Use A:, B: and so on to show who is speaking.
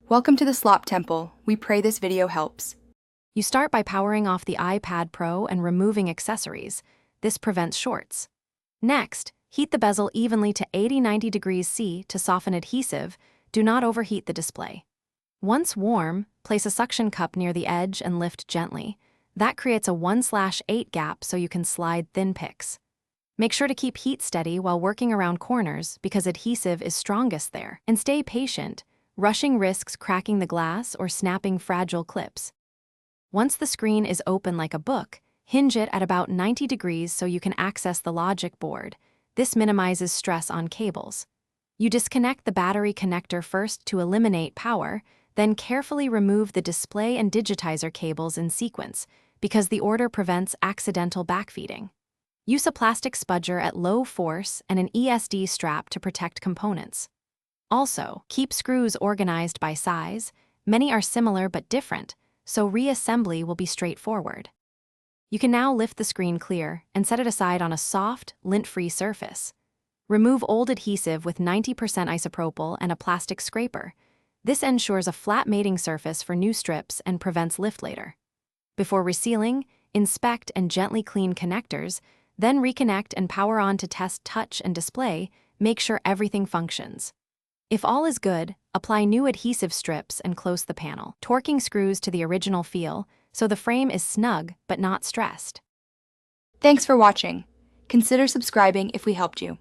A: Welcome to the Slop Temple. We pray this video helps.
B: You start by powering off the iPad Pro and removing accessories. This prevents shorts. Next, heat the bezel evenly to 80-90 degrees C to soften adhesive. Do not overheat the display. Once warm, place a suction cup near the edge and lift gently. That creates a 1/8 gap so you can slide thin picks. Make sure to keep heat steady while working around corners because adhesive is strongest there. And stay patient. Rushing risks cracking the glass or snapping fragile clips. Once the screen is open like a book, hinge it at about 90 degrees so you can access the logic board. This minimizes stress on cables. You disconnect the battery connector first to eliminate power, then carefully remove the display and digitizer cables in sequence because the order prevents accidental backfeeding. Use a plastic spudger at low force and an ESD strap to protect components. Also, keep screws organized by size. Many are similar but different, so reassembly will be straightforward. You can now lift the screen clear and set it aside on a soft, lint-free surface. Remove old adhesive with 90% isopropyl and a plastic scraper. This ensures a flat mating surface for new strips and prevents lift later. Before resealing, inspect and gently clean connectors, then reconnect and power on to test touch and display. Make sure everything functions. If all is good, apply new adhesive strips and close the panel, torquing screws to the original feel so the frame is snug but not stressed.
A: Thanks for watching. Consider subscribing if we helped you.